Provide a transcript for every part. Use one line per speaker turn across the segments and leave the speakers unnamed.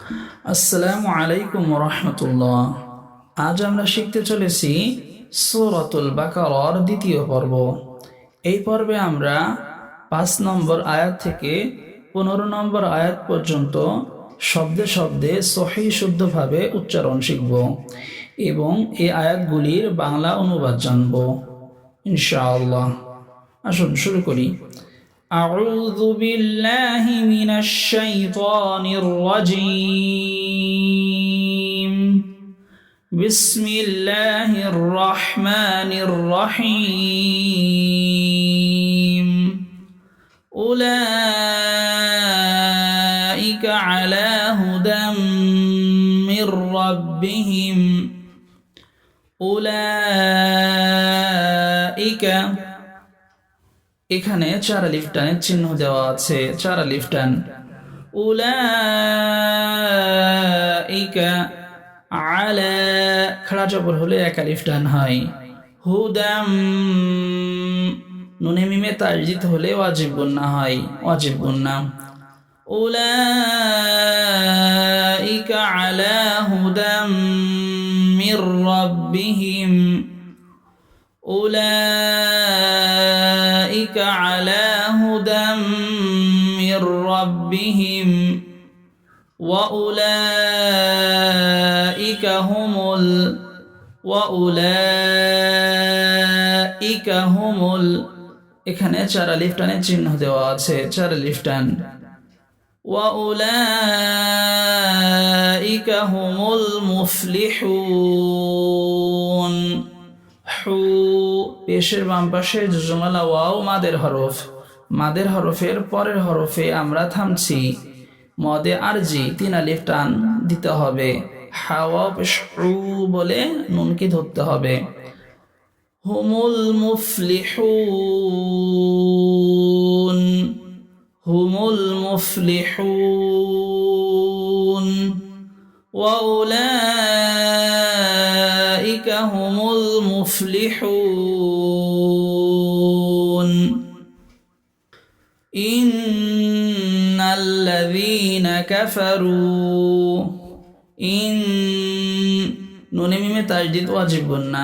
আসসালামু আলাইকুম রাহমাতুল্লাহ। আজ আমরা শিখতে চলেছি সূরাতুল বাকারার দ্বিতীয় পর্ব। এই পর্বে আমরা 5 নম্বর আয়াত থেকে 15 নম্বর আয়াত পর্যন্ত শব্দে শব্দে সহিহ শুদ্ধভাবে উচ্চারণ শিখব এবং এই আয়াতগুলির বাংলা অনুবাদ জানব ইনশাআল্লাহ। আসুন শুরু করি। أعوذ بالله من الشيطان الرجيم. بسم الله الرحمن الرحيم. أولئك على هدى من ربهم. أولئك এখানে 4 আলিফ টানের চিহ্ন দেওয়া আছে, 4 আলিফ টান। উলাইকা আলা খাড়া জবর হলে 1 আলিফ টান হয়। হুদাম নুনে মিমে তাজদীদ হলে ওয়াজিব গুন্না হয়, ওয়াজিব গুন্না। উলাইকা আলা হুদাম মির রাব্বিহিম। أولئك على هدى من ربهم وأولئك هم এখানে 4 আলিফ টানের চিহ্ন দেওয়া আছে, 4 আলিফ টান। وأولئك هم المفلحون। পেশের বাম পাশে জুজুমালা ওয়াও মাদের হরফ, মাদের হরফের পরের হরফে আমরা থামছি। মদে আরজি 3 আলিফ টান দিতে হবে। হাওয়া পেশ বলে নুনকে ধরতে হবে। হুমুল মুফলিহুন, হুমুল মুফলিহুন। وأولئك هم المفلحون. إن الذين كفروا إن نون ميم تجديد واجب গুন্না।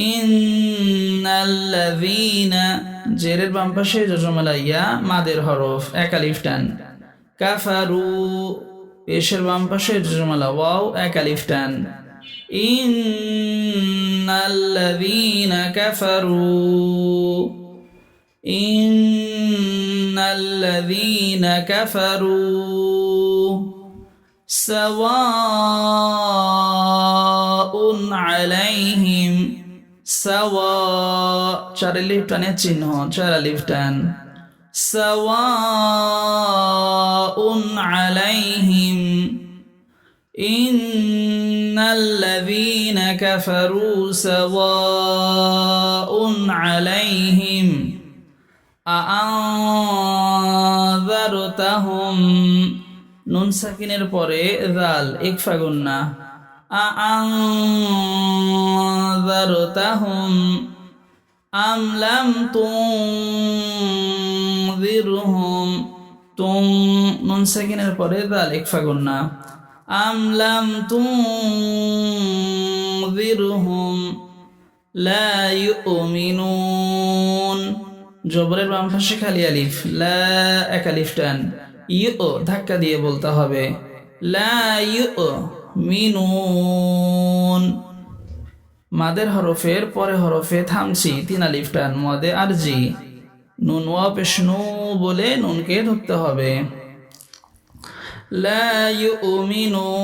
إن الذين জেরের বাম পাশে জজমালা ইয়া মাদের হরফ 1 আলিফ টান। কাফারু পেশের বাম পাশে জজমালা ওয়াও 1 আলিফ টান। ইন্নাল্লাযীনা কাফারু ইন্নাল্লাযীনা কাফারু সাওয়াউন আলাইহিম। সাওয়া 4 আলিফ টানের চিহ্ন, 4 আলিফ টান। সাওয়াউন আলাইহিম। ইন্নাল্লাযীনা কাফারু সাওয়াউন আলাইহিম আআনযারতাহুম। নুন সাকিনের পরে যাল ইকফা গুন্না। আআনযারতাহুম আম লাম তুনযিরহুম। নুন সাকিনের পরে যাল ইকফা গুন্না। আম লাম তুনযিরহুম লা ইউমিনুন। জবরের বাম পাশে খালি আলিফ, লা 1 আলিফ টান। ইউ ধাক্কা দিয়ে বলতে হবে, লা ইউমিনুন। মাদের হরফের পরে হরফে থামছি, 3 আলিফ টান। মদে আরজি নুন ওয়া পেশ নু বলে নুনকে ধরতে হবে। লা ইউমিনুন।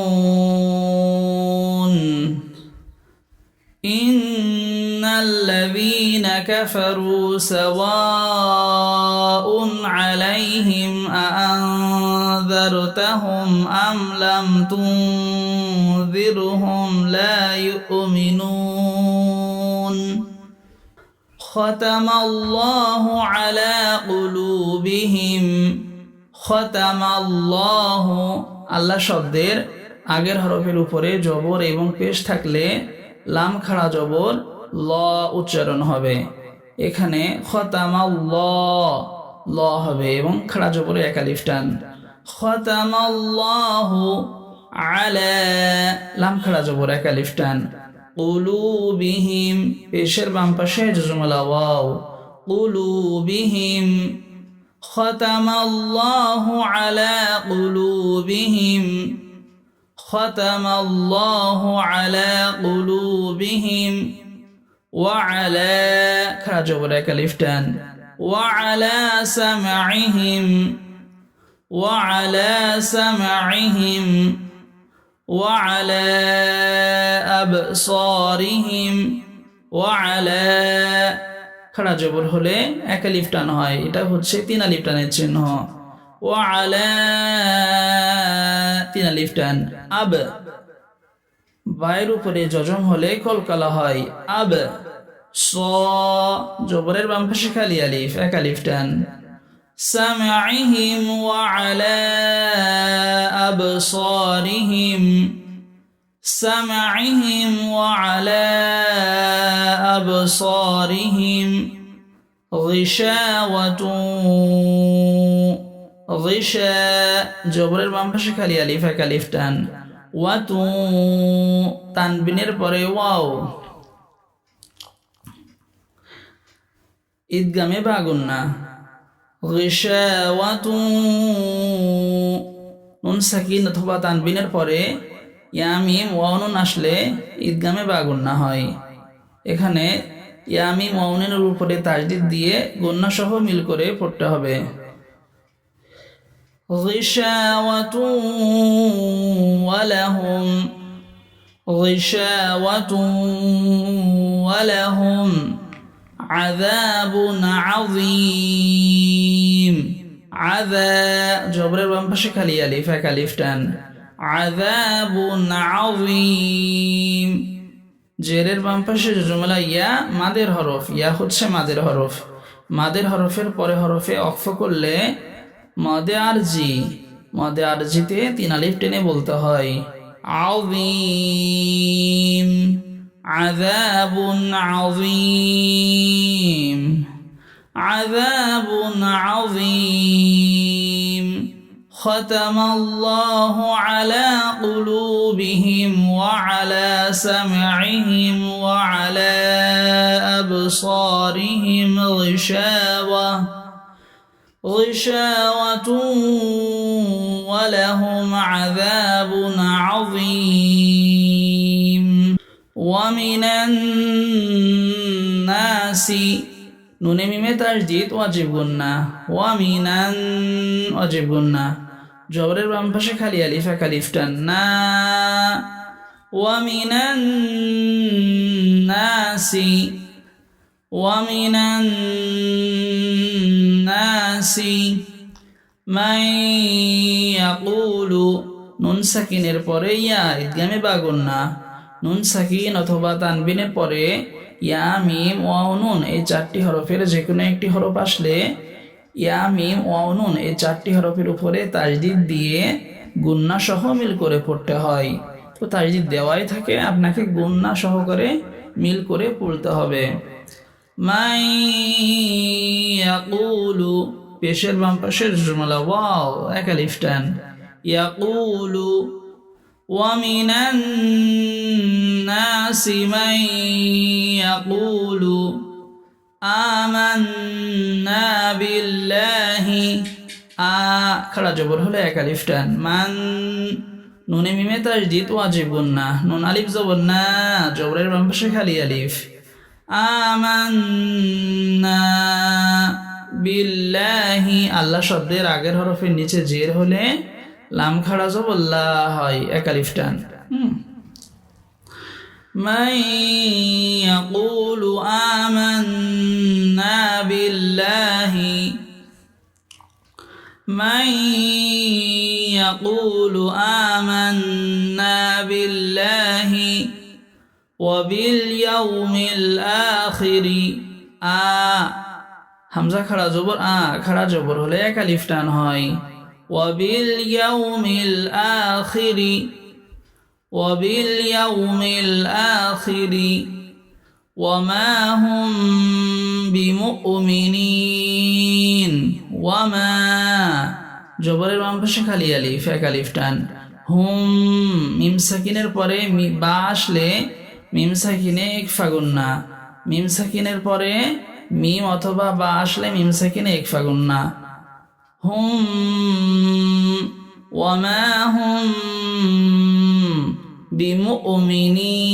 ইন্নাল্লাযীনা কাফারু সাওয়াউন আলাইহিম আআনযারতাহুম আম লাম তুনযিরহুম লা ইউমিনুন। খাতামাল্লাহু আলা কুলুবিহিম। খাতামাল্লাহু আল্লাহ শব্দের আগের হরফের উপরে জবর এবং পেশ থাকলে লাম খাড়া জবর ল উচ্চারণ হবে। এখানে খতামাল্লাহ ল হবে এবং খাড়া জবরে 1 আলিফ টান। খতামাল্লাহু আলা লাম খাড়া জবর এক আলিফ টান কুলুবিহিম পেশের বাম পাশে জজমলা ওয়াও কুলুবিহিম খতামাল্লাহু আলা কুলুবিহিম খতামাল্লাহু আলা কুলুবিহিম وعلى خرج برك الإفتان وعلى سمعهم وعلى سمعهم وعلى أبصارهم وعلى خرج بر হলে এক আলিফ টান হয় এটা হচ্ছে তিন আলিফ টানের চিহ্ন وعلى তিন আলিফ টান আব বায়ের উপরে জজম হলে কলকলা হয় আব স জবরের বাম পাশে খালি আলিফ এক আলিফ টান সামঈহিম ওয়া আলা আবসারিহিম সামঈহিম ওয়া আলা আবসারিহিম গিশাওয়াতু গিশা জবরের বাম পাশে খালি আলিফ এক আলিফ টান ওয়াতু তানবিনের পরে ওয়াও ঈদগামে বা গুন্না গিশাওয়াতু নুন সাকিন অথবা তানবিনের পরে ইয়া মিম ওয়াও নুন আসলে ঈদগামে বা গুন্না হয় এখানে ইয়া মিম ওয়াও নুনের উপরে তাজদীদ দিয়ে গুন্না সহ মিল করে পড়তে হবে غشاوة ولهم غشاوة ولهم عذاب عظيم عذاب جبر বাম পাশে খালি আলিফ এক আলিফ টান عذاب عظيم জেরের বাম পাশে জুমলা ইয়া মাদের হরফ ইয়া হচ্ছে মাদের হরফ মাদের হরফের পরে হরফে অক্ফ করলে মদে আরজিতে তিন আলিফ টেনে বলতে হয় আযীম আযাবুন আযীম আযাবুন আযীম খতামাল্লাহু আলা কুলুবিহিম ওয়া আলা সামঈহিম ওয়া আলা আবসারিহিম غشاوة ولهم عذاب عظيم ومن الناس নুনে মিমে তাসদীদ ওয়াজিব গুন্না ওয়ামিনান ওয়াজিব গুন্না জবরের বাম পাশে খালি আলিফ এক আলিফ টান না ওয়ামিনান নাসি ومن الناس من يقول নুন সাকিনের পরে ইয়া ঈদগামে বা গুন্না নুন সাকিন অথবা তানবিনের পরে ইয়া মিম ওয়াও নুন এই চারটি হরফের যে কোনো একটি হরফ আসলে ইয়া মিম ওয়াও নুন এই চারটি হরফের উপরে তাজদীদ দিয়ে গুন্না সহ মিল করে পড়তে হয় তো তাজদীদ দেওয়াই থাকে আপনাকে গুন্না সহকারে মিল করে পড়তে হবে من يقول পেশের বাম পাশের জুমলা ওয়াও এক আলিফ টান يقول ومن الناس من يقول آمنا بالله খাড়া জবর হলে এক আলিফ টান মান নুনে মিমে তাসদীদ ওয়াজিব গুন্না নুন আলিফ জবর না জবরের বাম পাশে খালি আলিফ আমান্না বিল্লাহি আল্লাহ শব্দের আগের হরফের নিচে জের হলে লাম খাড়া জবর লা হয় এক আলিফ টান মান ইয়াকুলু আমান্না বিল্লাহি من يقول آمنا بالله وباليوم الآخر হামজা খাড়া জবর খাড়া জবর হলে এক আলিফ টান হয় وباليوم الآخر وباليوم الآخر وما هم بمؤمنين وما জবরের বাম পাশে খালি আলিফ এক আলিফ টান হুম, মিম সাকিনের পরে বা আসলে মিম সাকিনে ইকফা গুন্না, মিম সাকিনের পরে মিম অথবা বা আসলে মিম সাকিনে ইকফা গুন্না। হুম ওয়ামা হুম বিমুমিনিন,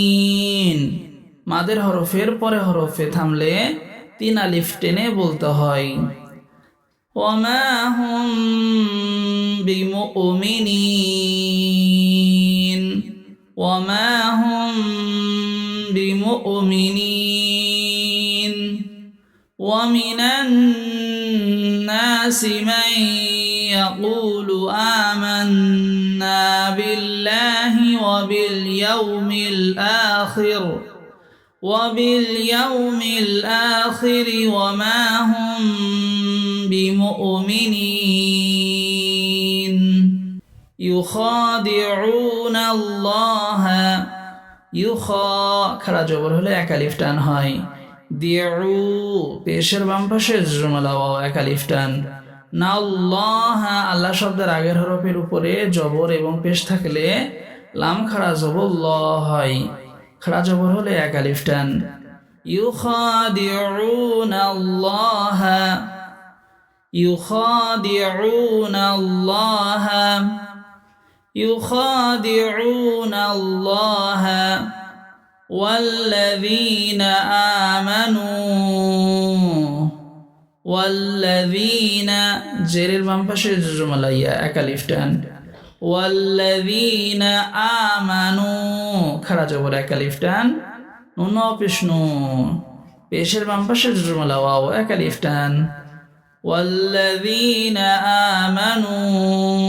মাদের হরফের পরে হরফে থামলে 3 আলিফ টেনে বলতে হয়। ওয়ামা হুম বিমুমিনিন, ওয়ামা হুম বিমুমিনিন। ومن الناس من يقول آمنا بالله وباليوم الآخر وما هم بمؤمنين يخادعون الله খাড়া জবর হলে এক আলিফ টান হয়। দিউ পেশের বাম পাশে জুমলা ওয়াও এক আলিফ টান। না আল্লাহ, আল্লাহ শব্দের আগের হরফের উপরে জবর এবং পেশ থাকলে লাম খাড়া জবর ল হয়, খাড়া জবর হলে এক আলিফ টান। ইউখাদিউনা আল্লাহ, ইউখাদিউনা আল্লাহ, يخادعون الله والذين জেরের বাম পাশে জুমলাইয়া এক আলিফ টান। والذين آمنوا খাড়া জবর এক আলিফ টান, নুন পেশনু পেশের বাম পাশে জুমলা ওয়াও এক আলিফ টান। والذين آمنوا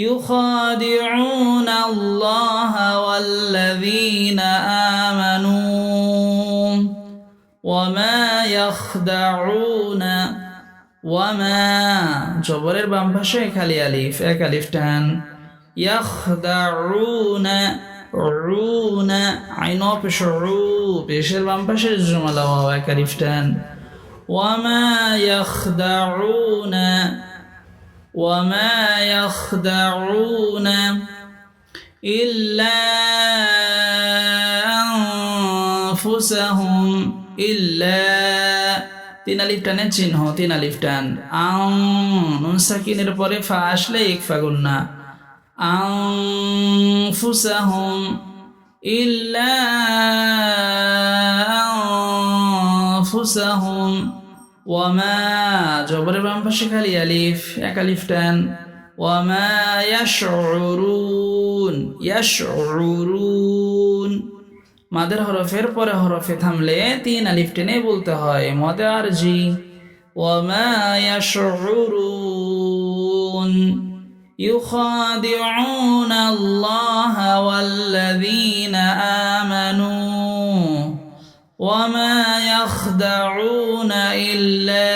يخادعون الله والذين آمنوا وما يخدعون وما জবরের বাম পাশে খালি আলিফ এক আলিফ টান। يخدعون عون আইন পেশের বাম পাশে জুমলা ওয়াও এক আলিফ টান। وما يخدعون إلا أنفسهم إلا 3 আলিফ টানের চিহ্ন 3 আলিফ টান। নুন সাকিনের পরে ফা আসলে ইকফা গুন্না। أنفسهم إلا أنفسهم ওয়ামা জবরের বাম পাশে খালি আলিফ এক আলিফ টান। ওয়ামা ইয়াশউরুন মাদের হরফের পরে হরফে থামলে 3 আলিফ টেনে বলতে হয় মদে আরজি। ওয়ামা ইয়াশউরুন يخادعون الله والذين آمنوا وما يخدعون إلا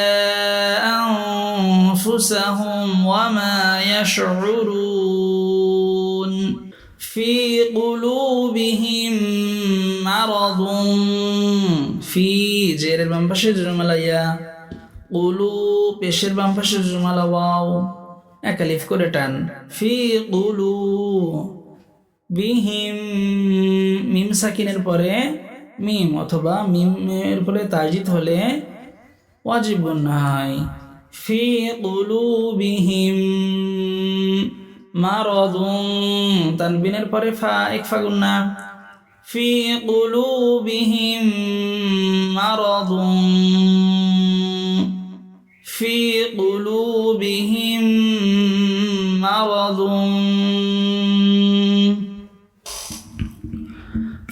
أنفسهم وما يشعرون في قلوبهم مرض في জেরের বাম পাশে জুমলা ইয়া, কুলুব পেশের বাম পাশে জুমলা ওয়াও এক আলিফ করে টান। ফি কুলুবিহিম মিম সাকিনের পরে মিম অথবা মিমের পরে তাজিদ হলে ওয়াজিব গুন্না হয়। ফি কুলুবিহিম মারাদুন তানবিনের পরে ফা ইকফা গুন্না। ফি কুলুবিহিম মারাদুন ফি কুলুবিহিম মারাদুন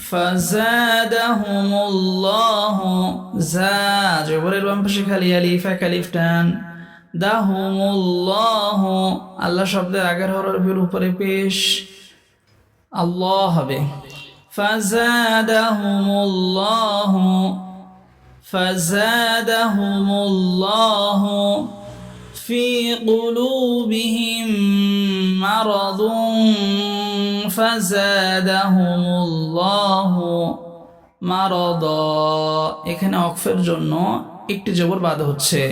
ফাযাদাহুমুল্লাহু জবরের বাম পাশে খালি আলিফ এক আলিফ টান। দাহুমুল্লাহু আল্লাহ শব্দের আগের হরফের উপরে পেশ আল্লাহ হবে। ফাযাদাহুমুল্লাহু ফি কুলুবিহিম মারাদুন ফাযাদাহুমুল্লাহু মারাদা। এখানে অকফের জন্য একটি জবর বাদ হচ্ছে।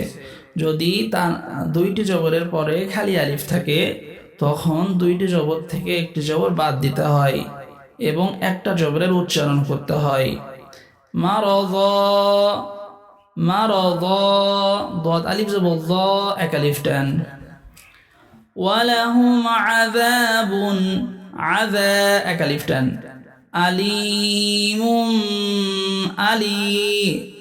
যদি তা 2টি জবরের পরে খালি আলিফ থাকে তখন দুইটি জবর থেকে একটি জবর বাদ দিতে হয় এবং একটা জবরের উচ্চারণ করতে হয়। মারদ, মারদ, দত আলিফ জবর দ, এক আলিফ টান। ওয়ালাহুম আযাবুন, আযা, এক আলিফ টান। আলিমুম, আলি,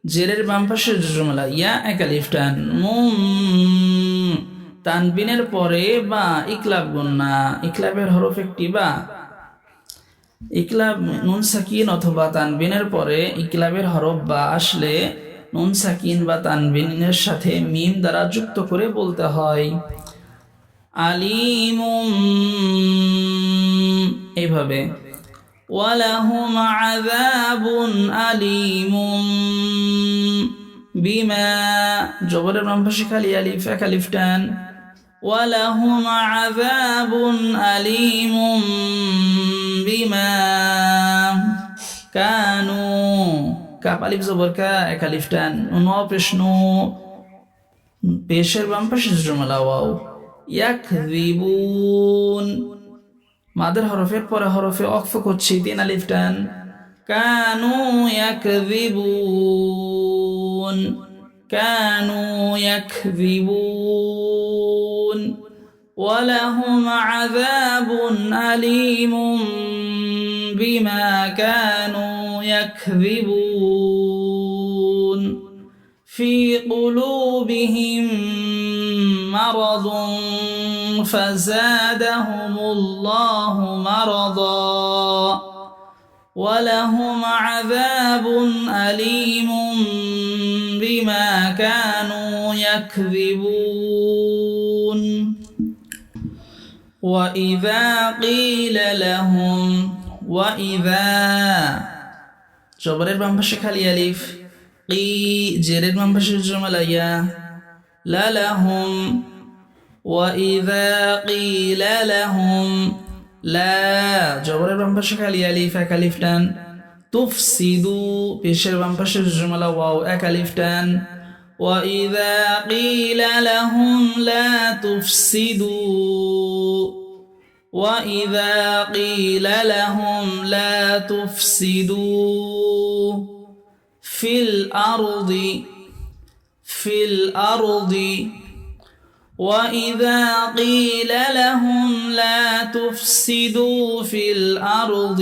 জেরের বাম পাশে জুমলা ইয়া, এক আলিফ টান। মুম, তানবিনের পরে বা ইকলাব গুন্না, ইকলাবের হরফ একটি বা। ইকলাব নুন সাকিন অথবা তানবিনের পরে ইকলাবের হরফ বা আসলে নুন সাকিন বা তানবিনের সাথে মিম দ্বারা যুক্ত করে বলতে হয়। আলিমুম, এইভাবে। ওয়ালাহুম আযাবুন আলিমুম বিমা, জবরের বাম পাশে খালি আলিফ, এক আলিফ টান। ওয়ালাহুম আযাবুন আলিমুম বিমা কানু, কাপ আলিফ জবর কা, এক আলিফ টান। নুন পেশ নু, পেশের বাম পাশে জুমলা ওয়াও। ইয়াকযিবুন, মাদের হরফের পরে হরফে অক্ফ করছি, তিন আলিফ টান। কানু ইয়াকযিবুন, কানু ইয়াকযিবুন। ওয়ালাহুম আযাবুন আলীমুম বিমা কানু ইয়াকযিবুন। ফি কুলুবিহিম মারাদুন ফাযাদাহুমুল্লাহু মারাদা ওয়ালাহুম আযাবুন আলীমুম বিমা কানু ইয়াকযিবুন। وإذا قيل لهم, وإذا, জবরের বাম পাশে খালি আলিফ, কি, জেরের বাম পাশে জুমলা ইয়া, লা লাহুম। وإذا قيل لهم, লা, জবরের বাম পাশে খালি আলিফ, এক আলিফ টান। তুফসিদু, পেশের বাম পাশে জুমলা ওয়াও, এক আলিফ টান। وإذا قيل لهم لا تفسدوا, وإذا قيل لهم لا تفسدوا في الأرض, في الأرض. وإذا قيل لهم لا تفسدوا في الأرض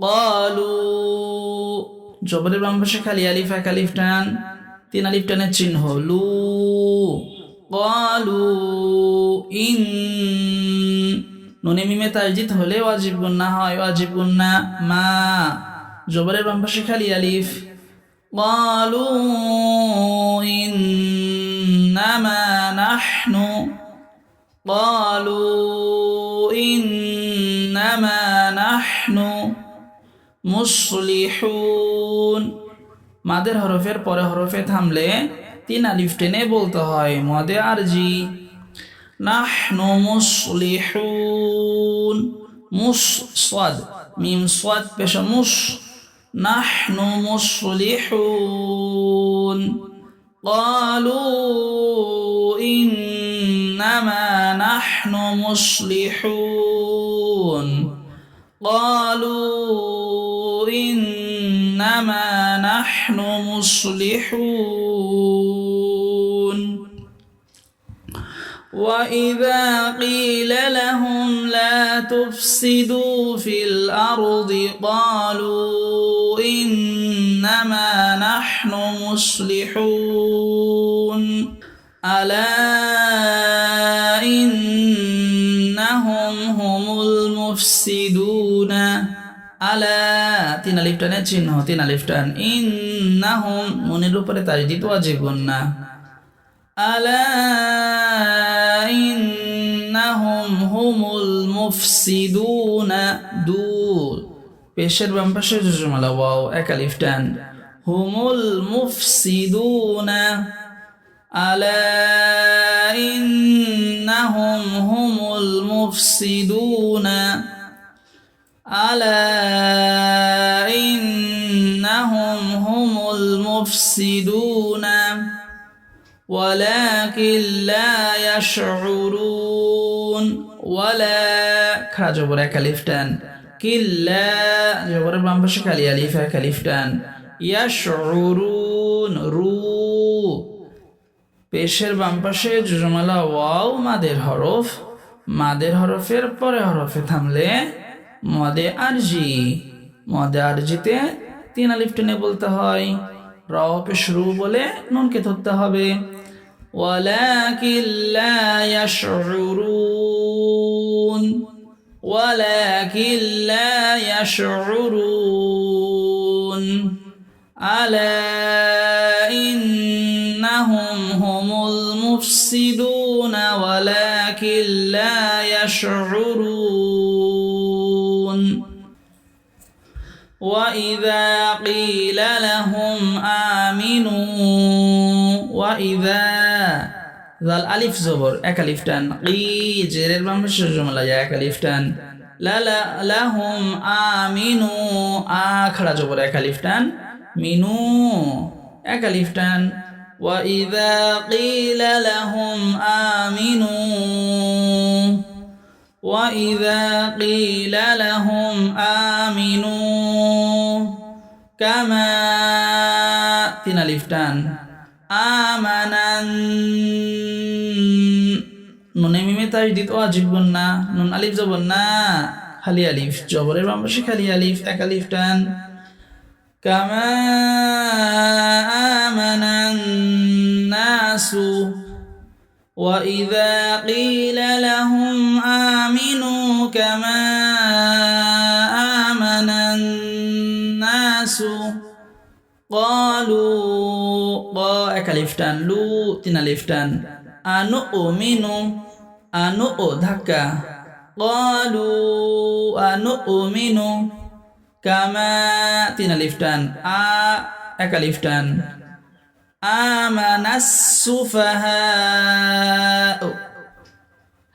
قالوا, জবরের বাম পাশে খালি আলিফ, এক আলিফ টান, তিন আলিফ টানের চিহ্ন লু। ক্বালু ইন, নুনে মিমে তাজদীদ হলে ওয়াজিব গুন্না হয়, ওয়াজিব গুন্না। মা, জবরের বাম পাশে খালি আলিফ। ক্বালু ইন্নামা নাহনু, ক্বালু ইন্নামা নাহনু মুসলিহুন, মাদের হরফের পরে হরফে থামলে তিন আলিফ টেনে বলতে হয়, মদে আরজি। নাহনু মুসলিহুন, মুস, সাদ, মিম সাদ পেশা মুস, নাহনু মুসলিহুন। ক্বালু ইন্নামা নাহনু মুসলিহুন, ক্বালু إنما نحن مصلحون. وإذا قيل لهم لا تفسدوا في الأرض قالوا إنما نحن مصلحون. ألا إنهم هم المفسدون, আলা, তিন আলিফ টানের চিহ্ন, তিন আলিফ টান। ইন্নাহুম, নুনের উপরে তাজদীদ ওয়াজিব গুন্না। আলা ইন্নাহুম হুমুল মুফসিদুনা, দু, পেশের বাম পাশে জুজুমালা ওয়াও, এক আলিফ টান। হুমুল মুফসিদুনা, আলা ইন্নাহুম হুমুল মুফসিদুনা, ألا إنهم هم المفسدون. ولكن لا يشعرون ولا খাড়া জবর এক আলিফ টান কিল্লা জবরের বাম পাশে খালি আলিফ এক আলিফ টান ইয়াশউরুন রু পেশের বাম পাশে জুজমালা ওয়াও মাদের হরফের পরে হরফে থামলে মদে আরজিতে তিন আলিফ টেনে বলতে হয় রাও পেশ রু বলে নুনকে ধরতে হবে ولكن لا يشعرون ألا إنهم هم المفسدون ولكن لا يشعرون وإذا قيل لهم آمنوا وإذا ذال ألف زبر এক আলিফ টান কি জেরের বাম পাশে জুমলা এক আলিফ টান লা লাহুম আমিনু আ খাড়া জবর এক আলিফ টান মিনু এক আলিফ টান وإذا قيل لهم آمنوا كما তিন আলিফ টান আমানান নুনে মিমে তাজদিদ ওয়াজিব গুন্না নুন আলিফ জবর না খালি আলিফ জবরের বাম পাশে খালি আলিফ এক আলিফ টান কামা আমানান নাসু وإذا قيل لهم آمنوا كما آمن الناس قالوا এক আলিফ টান লু তিন আলিফ টান আনু ধাক্কা قالوا أنؤمن كما তিন আলিফ টান এক আলিফ টান আমানাস সুফাহা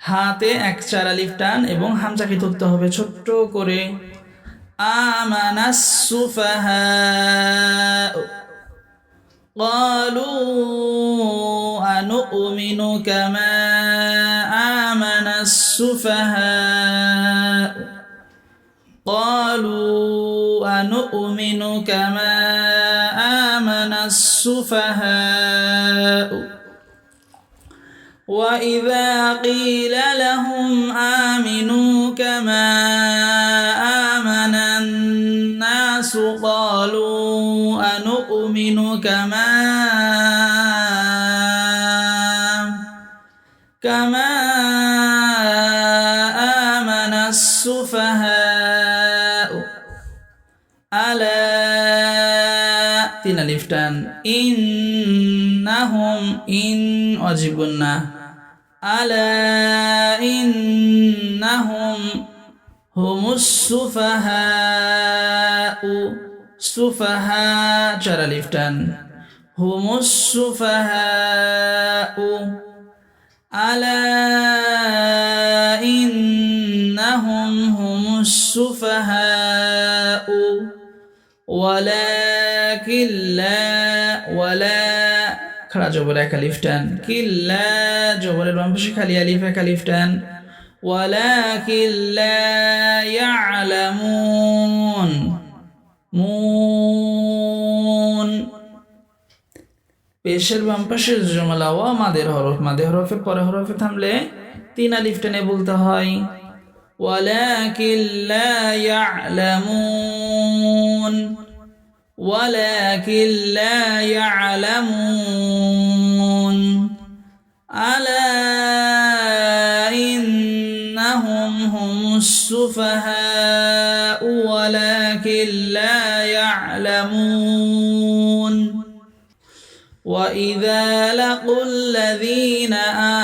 হাতে এক চার আলিফ টান এবং হামজাকে ধরতে হবে ছোট্ট করে আমানাস সুফাহা قالوا أنؤمن كما آمن السفهاء قالوا أنؤمن كما آمن السفهاء وإذا قيل لهم آمنوا كما آمن الناس قالوا أنؤمن كما آمن السفهاء ألا তিন আলিফ টান إنهم إن واجب গুন্না ألا إنهم هم السفهاء সুফাহা চার আলিফ টান هم السفهاء ألا إنهم هم السفهاء ولكن لا ولا খাড়া জবর এক আলিফ টান কিল্লা জবরের বাম পাশে খালি আলিফ এক আলিফ টান ولكن لا يعلمون মুন পেশের বাম পাশে জুমলা ওয়া মাদের হরফের পরে হরফে থামলে তিন আলিফ টেনে বলতে হয় ولكن لا يعلمون ألا إنهم هم السفهاء ولكن لا يعلمون وإذا لقوا الذين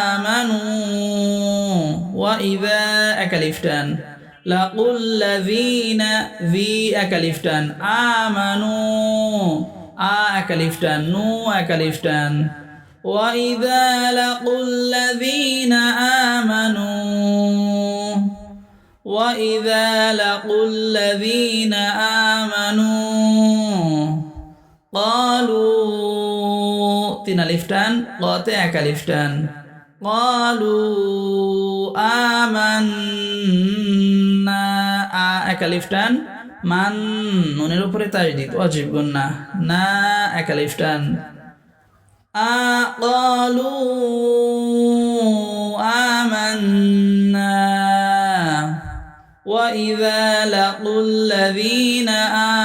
آمنوا وإذا أكلفتان لقوا الذين ذي أكلفتان آمنوا أكلفتان نو أكلفتان وإذا لقوا الذين آمنوا قالوا তিন আলিফ টান, কতে এক আলিফ টান। ক্বালু আমান্না, আ এক আলিফ টান, মান নুনের উপরে তাজদীদ ওয়াজিব গুন্না, না এক আলিফ টান। قالوا آمنا وإذا لقوا الذين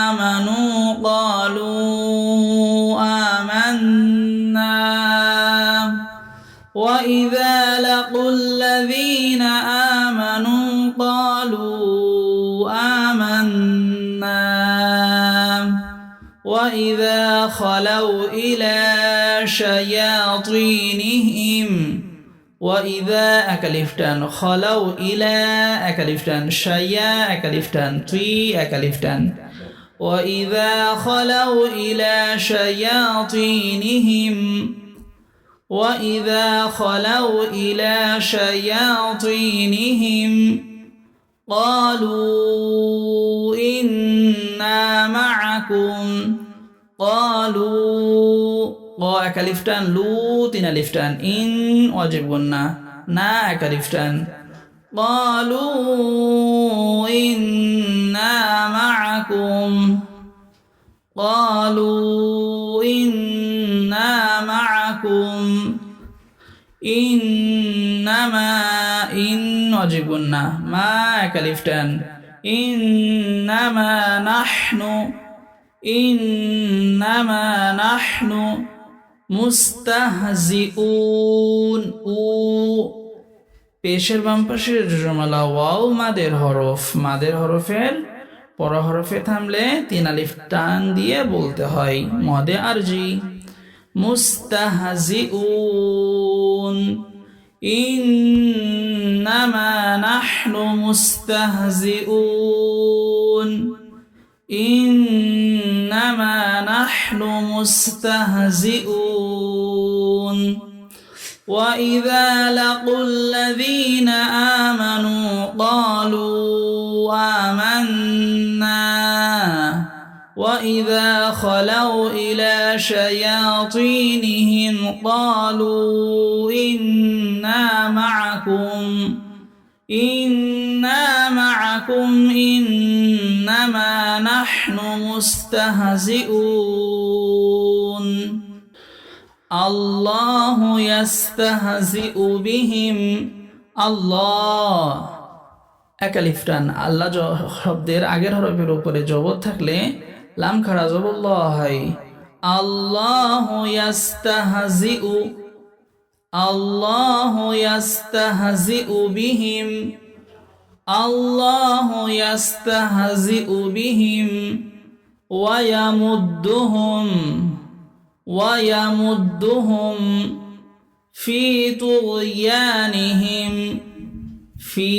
آمنوا قالوا آمنا وإذا لقوا الذين آمنوا قالوا آمنا وإذا خلوا إلى شياطينهم وإذا أكلفتان خلوا إلى أكلفتان شيا أكلفتان تي أكلفتان وإذا خلوا إلى شياطينهم وإذا خلوا إلى شياطينهم قالوا إنا معكم قالوا এক আলিফ টান, লু তিন আলিফ টান, ইন ওয়াজিব গুন্না, না এক আলিফ টান। قالوا إنا معكم قالوا إنا معكم إنما إن ওয়াজিব গুন্না, মা এক আলিফ টান। إنما نحن إنما نحن মুস্তাহজিউন, উ পেশের বাম পাশের জমালা ওয়াও মাদের হরফ, মাদের হরফের পর হরফে থামলে তিন আলিফ টান দিয়ে বলতে হয়, মদে আরজি। মুস্তাহজিউন ইন্নামা নাহনু মুস্তাহজিউন إنما نحن مستهزئون وإذا لقوا الذين آمنوا قالوا آمنا وإذا خلوا إلى شياطينهم قالوا إنا معكم إنما نحن مستهزئون الله يستهزئ بهم আল্লাহ এক আলিফ টান, আল্লাহ শব্দের আগের হরফের উপরে জবর থাকলে লাম খাড়া জবর ল হয়। আল্লাহু ইয়াস্তাহজিউ আল্লাহু ইয়াস্তাহজিউ বিহিম আল্লাহু ইয়াস্তাহজিউ বিহিম ওয়ায়ামুদ্দুহুম ফি তুগয়ানিহিম, ফি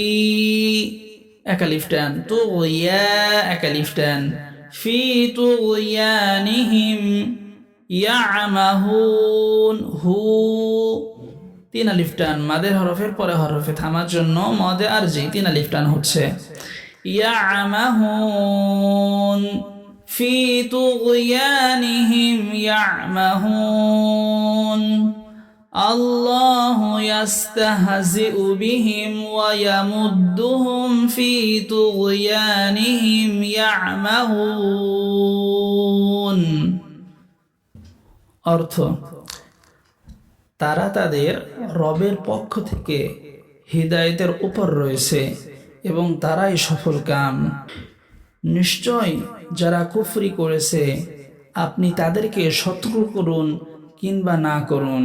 এক আলিফ টান, তুগয়া এক আলিফ টান, ফি তুগয়ানিহিম ইয়ামাহুন, হু তিন আলিফ টান, মাদের হরফের পরে হরফে থামার জন্য মদে আরজি তিন আলিফ টান হচ্ছে। ইয়ামাহুন ফি তুগয়ানিহিম ইয়ামাহুন আল্লাহু ইয়াস্তাহজিউ বিহিম ওয়া ইয়ামুদ্দুহুম ফি তুগয়ানিহিম ইয়ামাহুন। অর্থ, তারা তাদের রবের পক্ষ থেকে হিদায়াতের উপর রয়েছে এবং তারাই সফল কাম। নিশ্চয় যারা কুফরি করেছে আপনি তাদেরকে শত্রু করুন কিংবা না করুন,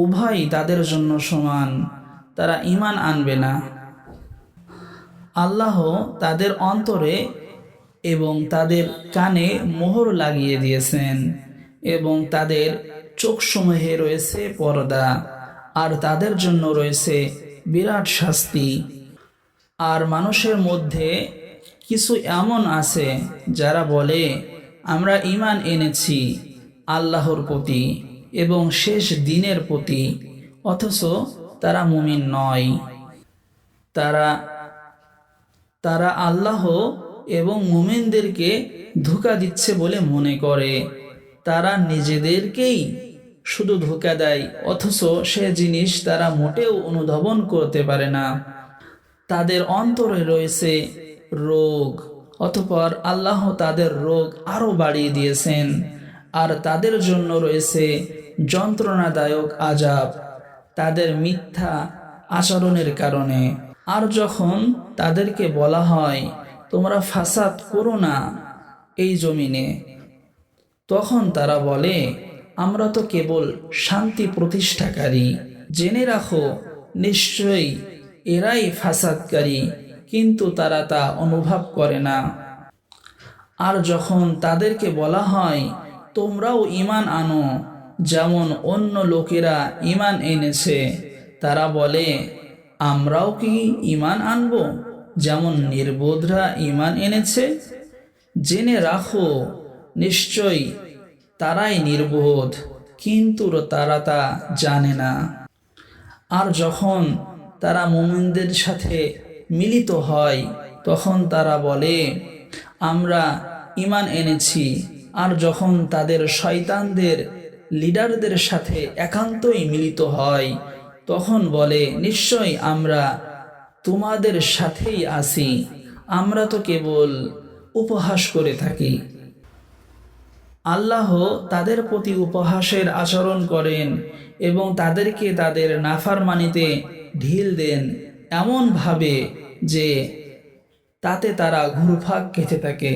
উভয় তাদের জন্য সমান, তারা ঈমান আনবে না। আল্লাহ তাদের অন্তরে এবং তাদের কানে মোহর লাগিয়ে দিয়েছেন এবং তাদের চোখসমূহে রয়েছে পর্দা, আর তাদের জন্য রয়েছে বিরাট শাস্তি। আর মানুষের মধ্যে কিছু এমন আছে যারা বলে আমরা ঈমান এনেছি আল্লাহর প্রতি এবং শেষ দিনের প্রতি, অথচ তারা মুমিন নয়। তারা আল্লাহ এবং মুমিনদেরকে ধোঁকা দিচ্ছে বলে মনে করে। তারা নিজেদেরকেই শুধু ধোঁকা দেয়, অথচ সে জিনিস তারা মোটেও অনুধাবন করতে পারে না। তাদের অন্তরে রয়েছে রোগ, অতঃপর আল্লাহ তাদের রোগ আরো বাড়িয়ে দিয়েছেন, আর তাদের জন্য রয়েছে যন্ত্রণাদায়ক আযাব তাদের মিথ্যা আচরণের কারণে। আর যখন তাদেরকে বলা হয় তোমরা ফাসাদ করো না এই জমিনে, তখন তারা বলে আমরা তো কেবল শান্তি প্রতিষ্ঠাকারী। জেনে রাখো নিশ্চয়ই এরাই ফাসাদকারী, কিন্তু তারা তা অনুভব করে না। আর যখন তাদেরকে বলা হয় তোমরাও ঈমান আনো যেমন অন্য লোকেরা ঈমান এনেছে, তারা বলে আমরাও কি ঈমান আনব যেমন নির্বোধরা ঈমান এনেছে। জেনে রাখো নিশ্চয়ই তারাই নির্বোধ, কিন্তু তারা তা জানে না। আর যখন তারা মুমিনদের সাথে মিলিত হয়, তখন তারা বলে আমরা ঈমান এনেছি। আর যখন তাদের শয়তানদের লিডারদের সাথে একান্তই মিলিত হয়, তখন বলে নিশ্চয়ই আমরা তোমাদের সাথেই আছি, আমরা তো কেবল উপহাস করে থাকি। আল্লাহ তাদের প্রতি উপহাসের আচরণ করেন এবং তাদেরকে তাদের নাফরমানিতে ঢিল দেন এমন ভাবে যে তাতে তারা ঘুরপাক খেতে থাকে।